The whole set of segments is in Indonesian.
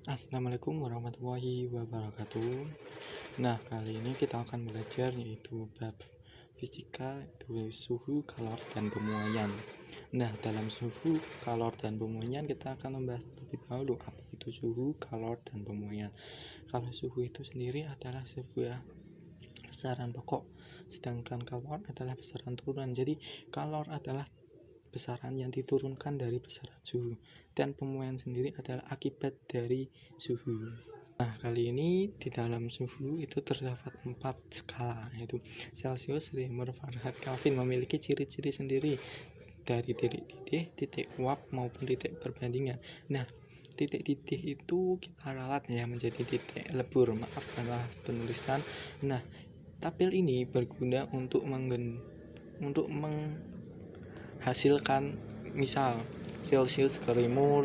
Assalamualaikum warahmatullahi wabarakatuh. Nah, kali ini kita akan belajar yaitu bab fisika, yaitu suhu, kalor, dan pemuaian. Nah, dalam suhu, kalor, dan pemuaian kita akan membahas lebih dahulu apa itu suhu, kalor, dan pemuaian. Kalau suhu itu sendiri adalah sebuah besaran pokok, sedangkan kalor adalah besaran turunan. Jadi, kalor adalah besaran yang diturunkan dari besaran suhu, dan pemuaian sendiri adalah akibat dari suhu. Nah, kali ini di dalam suhu itu terdapat 4 skala, yaitu Celcius, Reaumur, Fahrenheit, Kelvin, memiliki ciri-ciri sendiri dari titik uap maupun titik perbandingan. Nah, titik itu kita ralat ya menjadi titik lebur. Maaf karena penulisan. Nah, tabel ini berguna untuk menghasilkan misal Celcius ke Reaumur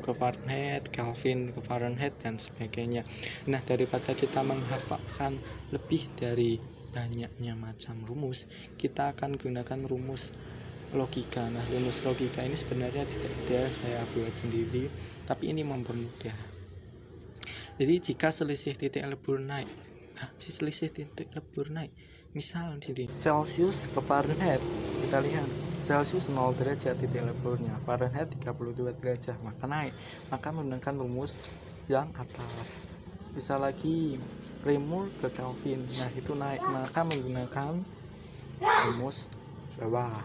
ke Fahrenheit, Kelvin ke Fahrenheit, dan sebagainya. Nah, daripada kita menghafalkan lebih dari banyaknya macam rumus, kita akan gunakan rumus logika. Nah, rumus logika ini sebenarnya tidak ada, saya buat sendiri, tapi ini mempermudah. Jadi jika selisih titik lebur naik, misal di Celcius ke Fahrenheit, kita lihat Celcius 0 derajat titik leburnya, Fahrenheit 32 derajat, maka menggunakan rumus yang atas. Bisa lagi Reaumur ke Kelvin, nah itu naik, maka menggunakan rumus bawah.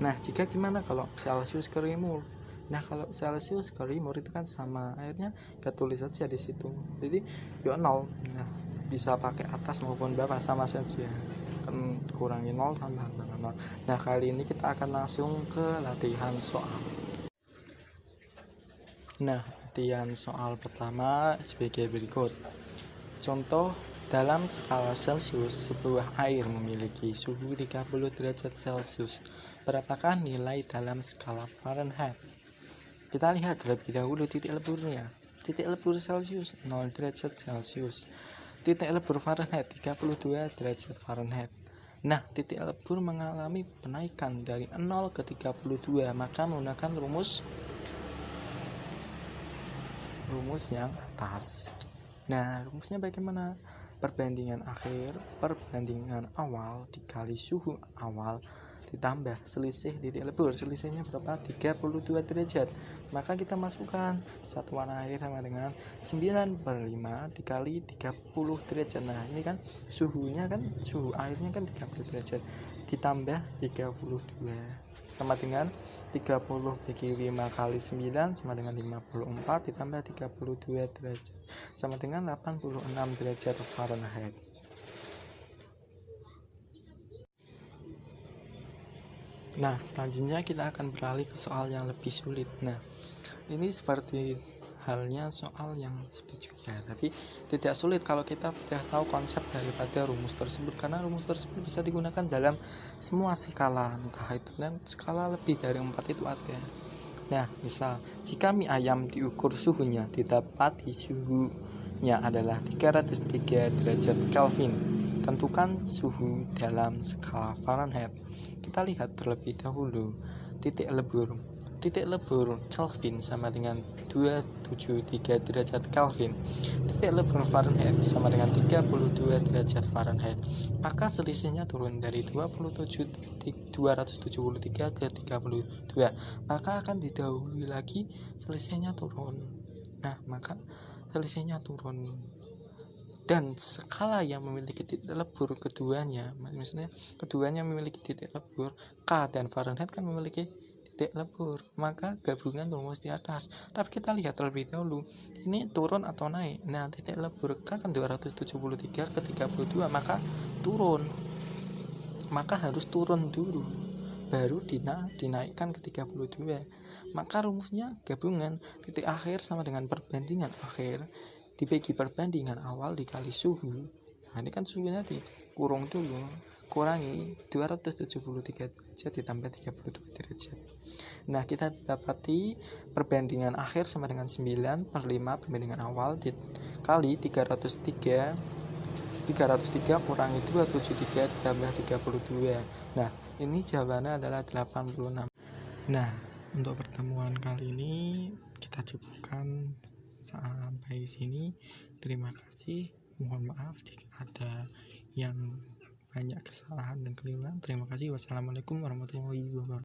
Nah, jika gimana kalau Celcius ke Reaumur? Nah, kalau Celcius ke Reaumur itu kan sama, akhirnya ya tulis saja di situ. Jadi ya 0. Nah, bisa pakai atas maupun bawah sama saja. Kan kurangi 0 tambah 0. Nah, kali ini kita akan langsung ke latihan soal. Nah, latihan soal pertama sebagai berikut. Contoh, dalam skala Celcius, sebuah air memiliki suhu 30 derajat Celcius. Berapakah nilai dalam skala Fahrenheit? Kita lihat terlebih dahulu titik leburnya. Titik lebur Celcius 0 derajat Celcius. Titik lebur Fahrenheit 32 derajat Fahrenheit. Nah, titik lebur mengalami penaikan dari 0 ke 32, maka menggunakan rumus yang atas. Nah, rumusnya bagaimana? Perbandingan akhir, perbandingan awal dikali suhu awal ditambah selisih titik lebur. Selisihnya berapa? 32 derajat. Maka kita masukkan satuan air sama dengan 9/5 dikali 30 derajat. Nah, ini kan suhunya kan, suhu airnya kan 30 derajat ditambah 32 sama dengan 30 bagi 5 kali 9 sama dengan 54 ditambah 32 derajat sama dengan 86 derajat Fahrenheit. Nah, selanjutnya kita akan beralih ke soal yang lebih sulit. Nah, ini seperti halnya soal yang sulit juga, tapi tidak sulit kalau kita sudah tahu konsep daripada rumus tersebut, karena rumus tersebut bisa digunakan dalam semua skala, entah itu dan skala lebih dari 4 itu ada. Nah, misal jika mie ayam diukur suhunya didapati suhunya adalah 303 derajat Kelvin, tentukan suhu dalam skala Fahrenheit. Kita lihat terlebih dahulu titik lebur Kelvin sama dengan 273 derajat Kelvin. Titik lebur Fahrenheit sama dengan 32 derajat Fahrenheit. Maka selisihnya turun dari 273 ke 32. Maka akan didahului lagi selisihnya turun. Nah, maka selisihnya turun. Dan skala yang memiliki titik lebur keduanya, misalnya keduanya memiliki titik lebur, K dan Fahrenheit kan memiliki titik lebur, maka gabungan rumus di atas. Tapi kita lihat terlebih dahulu, ini turun atau naik. Nah, titik lebur K kan 273 ke 32, maka turun. Maka harus turun dulu, baru dinaikkan ke 32. Maka rumusnya gabungan titik akhir sama dengan perbandingan akhir dibagi perbandingan awal dikali suhu. Nah, ini kan suhunya dikurung dulu, kurangi 273 derajat ditambah 32 derajat. Nah, kita dapati perbandingan akhir sama dengan 9/5 perbandingan awal dikali 303 kurangi 273 ditambah 32. Nah, ini jawabannya adalah 86. Nah, untuk pertemuan kali ini kita cukupkan. Salam. sampai sini. Terima kasih. Mohon maaf jika ada yang banyak kesalahan dan keliruan. Terima kasih. Wassalamualaikum warahmatullahi wabarakatuh.